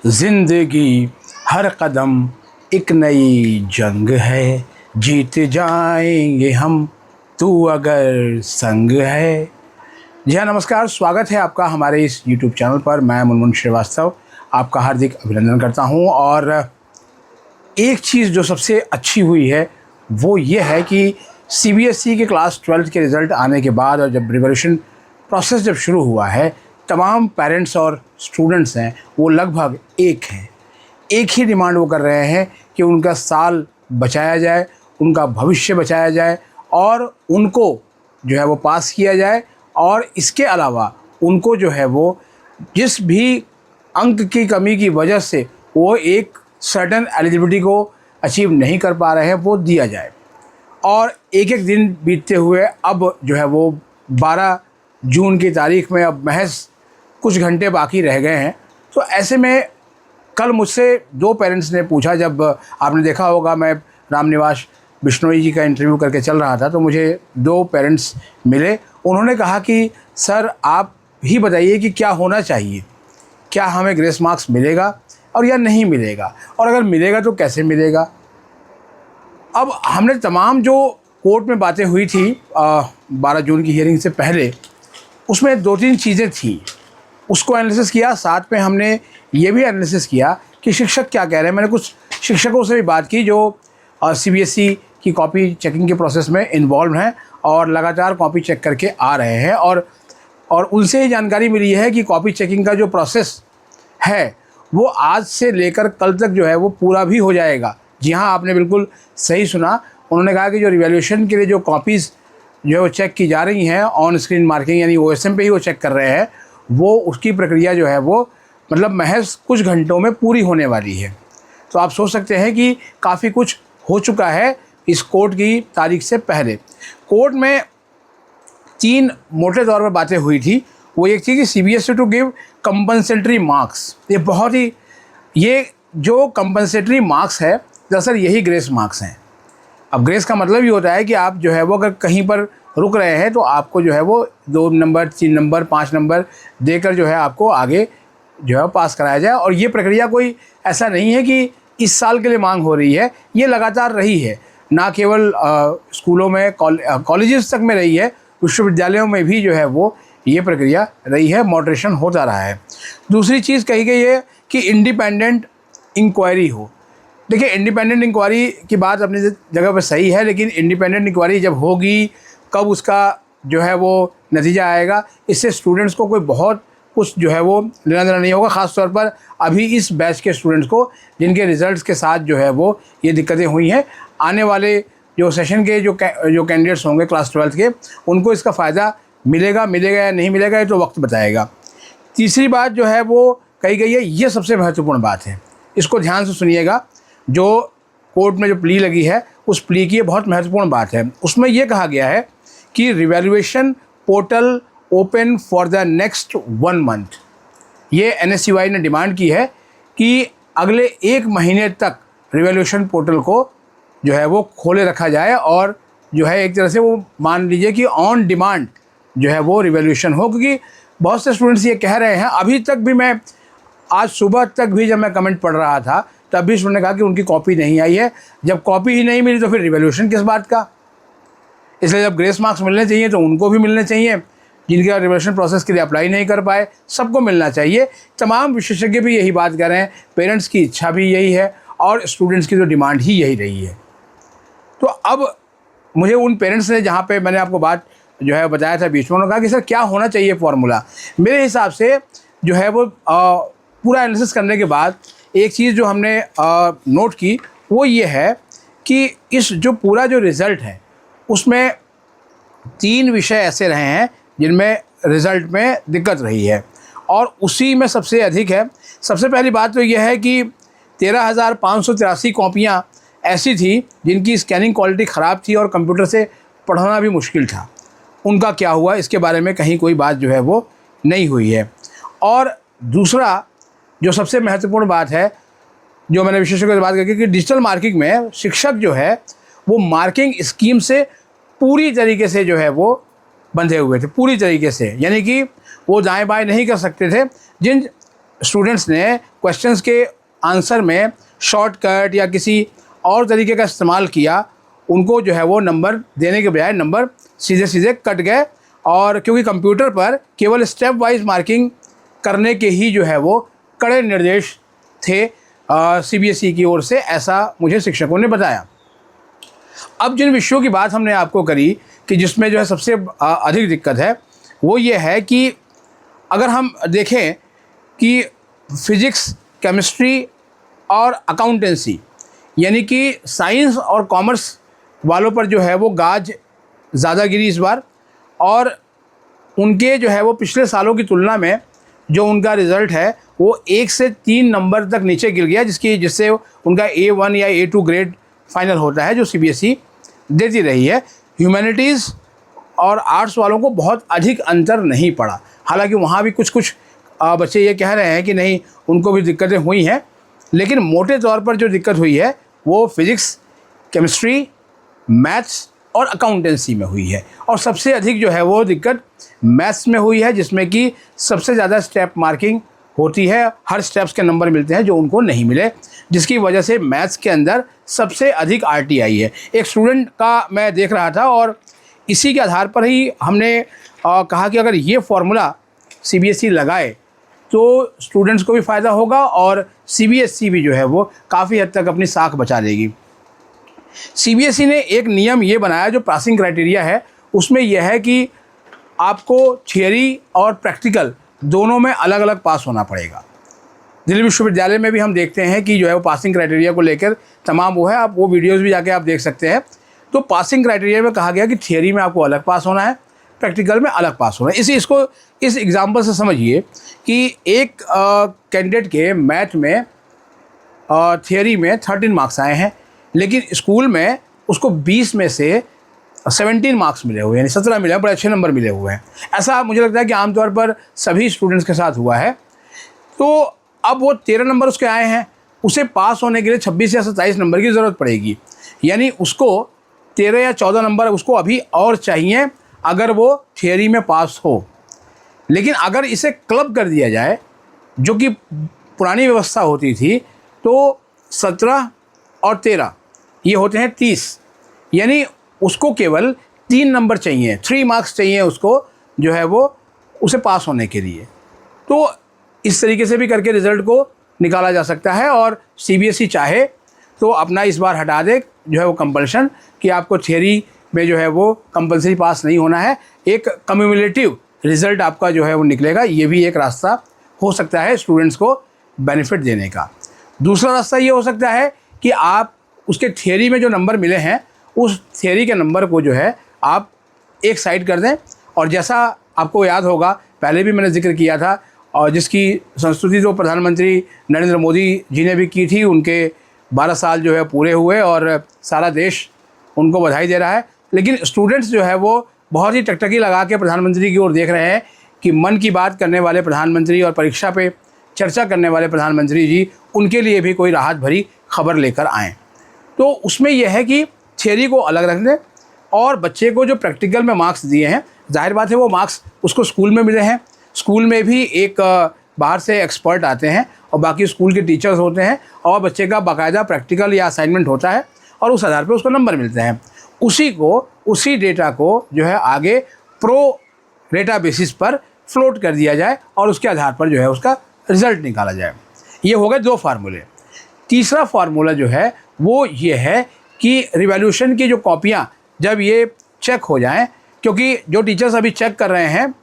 जिंदगी हर कदम एक नई जंग है, जीत जाएंगे हम, तू अगर संग है। जी हाँ, नमस्कार, स्वागत है आपका हमारे इस YouTube चैनल पर। मैं मुनमुन श्रीवास्तव आपका हार्दिक अभिनंदन करता हूँ। और एक चीज़ जो सबसे अच्छी हुई है वो ये है कि CBSE के क्लास 12 के रिज़ल्ट आने के बाद और जब रिवोल्यूशन प्रोसेस जब शुरू हुआ है, तमाम पेरेंट्स और स्टूडेंट्स हैं वो लगभग एक हैं। एक ही डिमांड वो कर रहे हैं कि उनका साल बचाया जाए, उनका भविष्य बचाया जाए और उनको जो है वो पास किया जाए। और इसके अलावा उनको जो है वो जिस भी अंक की कमी की वजह से वो एक सर्टेन एलिजिबिलिटी को अचीव नहीं कर पा रहे हैं वो दिया जाए। और एक एक दिन बीतते हुए अब जो है वो 12 जून की तारीख में अब महज कुछ घंटे बाकी रह गए हैं। तो ऐसे में कल मुझसे दो पेरेंट्स ने पूछा, जब आपने देखा होगा मैं रामनिवास बिश्नोई जी का इंटरव्यू करके चल रहा था तो मुझे दो पेरेंट्स मिले। उन्होंने कहा कि सर आप ही बताइए कि क्या होना चाहिए, क्या हमें ग्रेस मार्क्स मिलेगा और या नहीं मिलेगा, और अगर मिलेगा तो कैसे मिलेगा। अब हमने तमाम जो कोर्ट में बातें हुई थी 12 जून की हियरिंग से पहले, उसमें दो तीन चीज़ें थी, उसको एनालिसिस किया। साथ में हमने ये भी एनालिसिस किया कि शिक्षक क्या कह रहे हैं। मैंने कुछ शिक्षकों से भी बात की जो CBSE की कॉपी चेकिंग के प्रोसेस में इन्वॉल्व हैं और लगातार कॉपी चेक करके आ रहे हैं। और उनसे ये जानकारी मिली है कि कॉपी चेकिंग का जो प्रोसेस है वो आज से लेकर कल तक जो है वो पूरा भी हो जाएगा। जी हाँ, आपने बिल्कुल सही सुना। उन्होंने कहा कि जो रिवैल्यूएशन के लिए जो कॉपीज़ जो है वो चेक की जा रही हैं, ऑन स्क्रीन मार्किंग यानी OSM पे ही वो चेक कर रहे हैं, वो उसकी प्रक्रिया जो है वो मतलब महज कुछ घंटों में पूरी होने वाली है। तो आप सोच सकते हैं कि काफ़ी कुछ हो चुका है इस कोर्ट की तारीख से पहले। कोर्ट में तीन मोटे तौर पर बातें हुई थी। वो एक थी कि CBSE to give compensatory marks. ये जो कंपनसेटरी मार्क्स है दरअसल यही ग्रेस मार्क्स हैं। अब ग्रेस का मतलब ये होता है कि आप जो है वो अगर कहीं पर रुक रहे हैं तो आपको जो है वो 2 नंबर 3 नंबर 5 नंबर देकर जो है आपको आगे जो है पास कराया जाए। और ये प्रक्रिया कोई ऐसा नहीं है कि इस साल के लिए मांग हो रही है, ये लगातार रही है। ना केवल स्कूलों में, कॉलेजेस तक में रही है, विश्वविद्यालयों में भी जो है वो ये प्रक्रिया रही है, मॉडरेशन होता रहा है। दूसरी चीज़ कही गई है कि इंडिपेंडेंट इंक्वायरी हो। देखिए, इंडिपेंडेंट इंक्वायरी की बात अपनी जगह पर सही है, लेकिन इंडिपेंडेंट इंक्वायरी जब होगी, कब उसका जो है वो नतीजा आएगा, इससे स्टूडेंट्स को कोई बहुत कुछ जो है वो लेना देना नहीं होगा। ख़ास तौर पर अभी इस बैच के स्टूडेंट्स को जिनके रिज़ल्ट्स के साथ जो है वो ये दिक्कतें हुई हैं। आने वाले जो सेशन के जो कैंडिडेट्स होंगे क्लास 12 के, उनको इसका फ़ायदा मिलेगा या नहीं मिलेगा ये तो वक्त बताएगा। तीसरी बात जो है वो कही गई है, ये सबसे महत्वपूर्ण बात है, इसको ध्यान से सुनिएगा। जो कोर्ट में जो प्ली लगी है उस प्ली की ये बहुत महत्वपूर्ण बात है। उसमें ये कहा गया है कि revaluation portal open for the next 1 month. ये NSCY ने डिमांड की है कि अगले 1 महीने तक रिवैल्यूएशन पोर्टल को जो है वो खोले रखा जाए और जो है एक तरह से वो मान लीजिए कि ऑन डिमांड जो है वो रिवैल्यूएशन हो। क्योंकि बहुत से स्टूडेंट्स ये कह रहे हैं, अभी तक भी मैं आज सुबह तक भी जब मैं कमेंट पढ़ रहा था तब भी स्टूडेंट ने कहा कि उनकी कॉपी नहीं आई है। जब कॉपी ही नहीं मिली तो फिर रिवैल्यूएशन किस बात का। इसलिए जब ग्रेस मार्क्स मिलने चाहिए तो उनको भी मिलने चाहिए, जिनके रिवैल्यूएशन प्रोसेस के लिए अप्लाई नहीं कर पाए, सबको मिलना चाहिए। तमाम विशेषज्ञ भी यही बात कर रहे हैं, पेरेंट्स की इच्छा भी यही है और स्टूडेंट्स की जो डिमांड ही यही रही है। तो अब मुझे उन पेरेंट्स ने, जहाँ पे मैंने आपको बात जो है बताया था बीच में, उन्होंने कहा कि सर क्या होना चाहिए फॉर्मूला। मेरे हिसाब से जो है वो पूरा एनालिसिस करने के बाद एक चीज़ जो हमने नोट की वो ये है कि इस जो पूरा जो रिज़ल्ट है उसमें 3 विषय ऐसे रहे हैं जिनमें रिज़ल्ट में दिक्कत रही है और उसी में सबसे अधिक है। सबसे पहली बात तो यह है कि 13,583 कॉपियाँ ऐसी थी जिनकी स्कैनिंग क्वालिटी ख़राब थी और कंप्यूटर से पढ़ना भी मुश्किल था। उनका क्या हुआ, इसके बारे में कहीं कोई बात जो है वो नहीं हुई है। और दूसरा जो सबसे महत्वपूर्ण बात है, जो मैंने विशेषज्ञों से बात की कि डिजिटल मार्किंग में शिक्षक जो है वो मार्किंग स्कीम से पूरी तरीके से जो है वो बंधे हुए थे, पूरी तरीके से। यानी कि वो दाएं बाएं नहीं कर सकते थे। जिन स्टूडेंट्स ने क्वेश्चंस के आंसर में शॉर्टकट या किसी और तरीके का इस्तेमाल किया, उनको जो है वो नंबर देने के बजाय नंबर सीधे सीधे कट गए। और क्योंकि कंप्यूटर पर केवल स्टेप वाइज मार्किंग करने के ही जो है वो कड़े निर्देश थे सीबीएसई की ओर से, ऐसा मुझे शिक्षकों ने बताया। अब जिन विषयों की बात हमने आपको करी कि जिसमें जो है सबसे अधिक दिक्कत है, वो ये है कि अगर हम देखें कि फिज़िक्स, केमिस्ट्री और अकाउंटेंसी, यानी कि साइंस और कॉमर्स वालों पर जो है वो गाज ज़्यादा गिरी इस बार। और उनके जो है वो पिछले सालों की तुलना में जो उनका रिज़ल्ट है वो 1 से 3 नंबर तक नीचे गिर गया, जिससे उनका A1 या A2 ग्रेड फाइनल होता है जो सीबीएसई देती रही है। ह्यूमैनिटीज़ और आर्ट्स वालों को बहुत अधिक अंतर नहीं पड़ा, हालांकि वहाँ भी कुछ बच्चे ये कह रहे हैं कि नहीं उनको भी दिक्कतें हुई हैं, लेकिन मोटे तौर पर जो दिक्कत हुई है वो फिज़िक्स, केमिस्ट्री, मैथ्स और अकाउंटेंसी में हुई है। और सबसे अधिक जो है वो दिक्कत मैथ्स में हुई है, जिसमें कि सबसे ज़्यादा स्टेप मार्किंग होती है, हर स्टेप्स के नंबर मिलते हैं जो उनको नहीं मिले, जिसकी वजह से मैथ्स के अंदर सबसे अधिक आरटीआई है। एक स्टूडेंट का मैं देख रहा था और इसी के आधार पर ही हमने कहा कि अगर ये फॉर्मूला सीबीएसई लगाए तो स्टूडेंट्स को भी फ़ायदा होगा और सीबीएसई भी जो है वो काफ़ी हद तक अपनी साख बचा लेगी। सीबीएसई ने एक नियम ये बनाया जो पासिंग क्राइटेरिया है, उसमें यह है कि आपको थियरी और प्रैक्टिकल दोनों में अलग अलग पास होना पड़ेगा। दिल्ली विश्वविद्यालय में भी हम देखते हैं कि जो है वो पासिंग क्राइटेरिया को लेकर तमाम वो है, आप वो वीडियोस भी जाके आप देख सकते हैं। तो पासिंग क्राइटेरिया में कहा गया कि थियरी में आपको अलग पास होना है, प्रैक्टिकल में अलग पास होना है। इस एग्जाम्पल से समझिए कि एक कैंडिडेट के मैथ में थियरी में 13 मार्क्स आए हैं, लेकिन स्कूल में उसको 20 में से 17 मार्क्स मिले हुए हैं, यानी 17 मिले हैं, बड़े अच्छे नंबर मिले हुए हैं। ऐसा मुझे लगता है कि आमतौर पर सभी स्टूडेंट्स के साथ हुआ है। तो अब वो 13 नंबर उसके आए हैं, उसे पास होने के लिए 26 या 27 नंबर की ज़रूरत पड़ेगी, यानी उसको 13 या 14 नंबर उसको अभी और चाहिए अगर वो थियरी में पास हो। लेकिन अगर इसे क्लब कर दिया जाए, जो कि पुरानी व्यवस्था होती थी, तो 17 और 13 ये होते हैं 30, यानी उसको केवल 3 नंबर चाहिए, 3 मार्क्स चाहिए उसको जो है वो उसे पास होने के लिए। तो इस तरीके से भी करके रिज़ल्ट को निकाला जा सकता है। और सीबीएसई चाहे तो अपना इस बार हटा दे जो है वो कंपल्शन कि आपको थियरी में जो है वो कंपल्सरी पास नहीं होना है, एक कम्युलेटिव रिज़ल्ट आपका जो है वो निकलेगा। ये भी एक रास्ता हो सकता है स्टूडेंट्स को बेनिफिट देने का। दूसरा रास्ता ये हो सकता है कि आप उसके थियरी में जो नंबर मिले हैं उस थियरी के नंबर को जो है आप एक साइड कर दें। और जैसा आपको याद होगा, पहले भी मैंने जिक्र किया था, और जिसकी संस्तुति तो प्रधानमंत्री नरेंद्र मोदी जी ने भी की थी, उनके 12 साल जो है पूरे हुए और सारा देश उनको बधाई दे रहा है। लेकिन स्टूडेंट्स जो है वो बहुत ही टकटकी लगा के प्रधानमंत्री की ओर देख रहे हैं कि मन की बात करने वाले प्रधानमंत्री और परीक्षा पे चर्चा करने वाले प्रधानमंत्री जी उनके लिए भी कोई राहत भरी खबर लेकर आएँ। तो उसमें यह है कि थियरी को अलग रख दें और बच्चे को जो प्रैक्टिकल में मार्क्स दिए हैं, जाहिर बात है वो मार्क्स उसको स्कूल में मिले हैं, स्कूल में भी एक बाहर से एक्सपर्ट आते हैं और बाकी स्कूल के टीचर्स होते हैं और बच्चे का बाकायदा प्रैक्टिकल या असाइनमेंट होता है और उस आधार पर उसको नंबर मिलते हैं। उसी डेटा को जो है आगे प्रो डेटा बेसिस पर फ्लोट कर दिया जाए और उसके आधार पर जो है उसका रिज़ल्ट निकाला जाए। ये हो गए 2 फार्मूले। तीसरा फार्मूला जो है वो ये है कि रिवॉल्यूशन की जो कॉपियाँ जब ये चेक हो जाएं, क्योंकि जो टीचर्स अभी चेक कर रहे हैं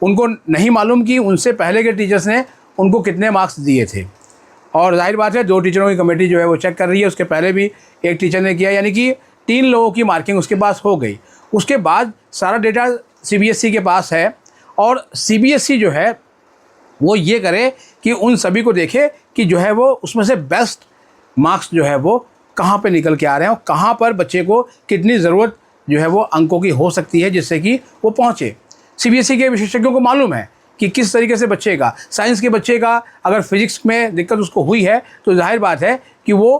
उनको नहीं मालूम कि उनसे पहले के टीचर्स ने उनको कितने मार्क्स दिए थे। और जाहिर बात है 2 टीचरों की कमेटी जो है वो चेक कर रही है, उसके पहले भी एक टीचर ने किया, यानी कि 3 लोगों की मार्किंग उसके पास हो गई। उसके बाद सारा डेटा सीबीएसई के पास है और सीबीएसई जो है वो ये करे कि उन सभी को देखे कि जो है वो उसमें से बेस्ट मार्क्स जो है वो कहाँ पे निकल के आ रहे हैं और कहाँ पर बच्चे को कितनी ज़रूरत जो है वो अंकों की हो सकती है जिससे कि वो पहुँचे। सीबीएसई के विशेषज्ञों को मालूम है कि किस तरीके से बच्चे का, साइंस के बच्चे का अगर फिज़िक्स में दिक्कत उसको हुई है तो जाहिर बात है कि वो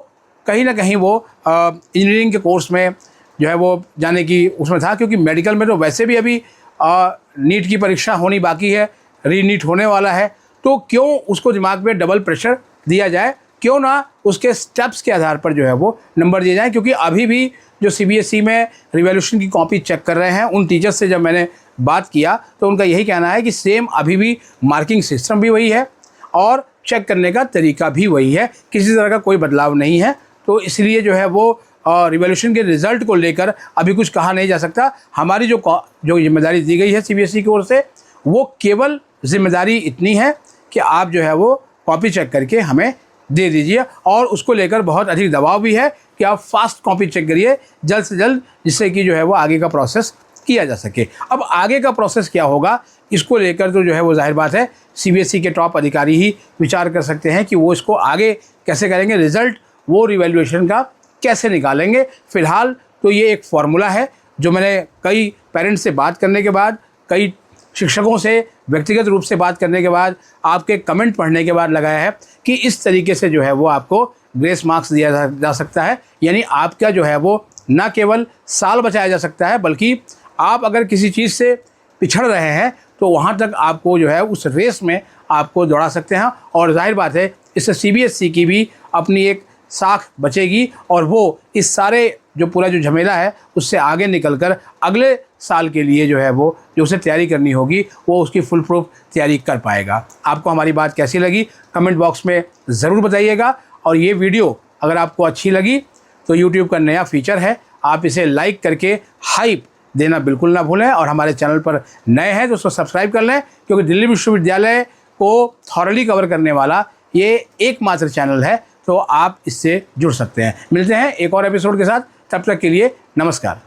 कहीं ना कहीं वो इंजीनियरिंग के कोर्स में जो है वो जाने की उसमें था, क्योंकि मेडिकल में तो वैसे भी अभी नीट की परीक्षा होनी बाकी है, रीनीट होने वाला है। तो क्यों उसको दिमाग में डबल प्रेशर दिया जाए, क्यों ना उसके स्टेप्स के आधार पर जो है वो नंबर दिए जाएँ। क्योंकि अभी भी जो सीबीएसई में रिवॉल्यूशन की कॉपी चेक कर रहे हैं, उन टीचर्स से जब मैंने बात किया तो उनका यही कहना है कि सेम अभी भी मार्किंग सिस्टम भी वही है और चेक करने का तरीका भी वही है, किसी तरह का कोई बदलाव नहीं है। तो इसलिए जो है वो रिवॉल्यूशन के रिज़ल्ट को लेकर अभी कुछ कहा नहीं जा सकता। हमारी जो जिम्मेदारी दी गई है सीबीएसई की ओर से, वो केवल जिम्मेदारी इतनी है कि आप जो है वो कॉपी चेक करके हमें दे दीजिए, और उसको लेकर बहुत अधिक दबाव भी है कि आप फास्ट कॉपी चेक करिए जल्द से जल्द, जिससे कि जो है वो आगे का प्रोसेस किया जा सके। अब आगे का प्रोसेस क्या होगा इसको लेकर तो जो है वो जाहिर बात है सीबीएसई के टॉप अधिकारी ही विचार कर सकते हैं कि वो इसको आगे कैसे करेंगे, रिज़ल्ट वो रिवैल्यूएशन का कैसे निकालेंगे। फ़िलहाल तो ये एक फार्मूला है जो मैंने कई पेरेंट्स से बात करने के बाद, कई शिक्षकों से व्यक्तिगत रूप से बात करने के बाद, आपके कमेंट पढ़ने के बाद लगाया है कि इस तरीके से जो है वो आपको ग्रेस मार्क्स दिया जा सकता है। यानी आपका जो है वो न केवल साल बचाया जा सकता है, बल्कि आप अगर किसी चीज़ से पिछड़ रहे हैं तो वहाँ तक आपको जो है उस रेस में आपको दौड़ा सकते हैं। और जाहिर बात है इससे सीबीएसई की भी अपनी एक साख बचेगी और वो इस सारे जो पूरा जो झमेला है उससे आगे निकलकर अगले साल के लिए जो है वो जो उसे तैयारी करनी होगी वो उसकी फुल प्रूफ तैयारी कर पाएगा। आपको हमारी बात कैसी लगी कमेंट बॉक्स में ज़रूर बताइएगा। और ये वीडियो अगर आपको अच्छी लगी तो यूट्यूब का नया फीचर है, आप इसे लाइक करके हाइप देना बिल्कुल ना भूलें। और हमारे चैनल पर नए हैं तो उसको सब्सक्राइब कर लें, क्योंकि दिल्ली विश्वविद्यालय को थॉरली कवर करने वाला ये एकमात्र चैनल है, तो आप इससे जुड़ सकते हैं। मिलते हैं एक और एपिसोड के साथ, तब तक के लिए नमस्कार।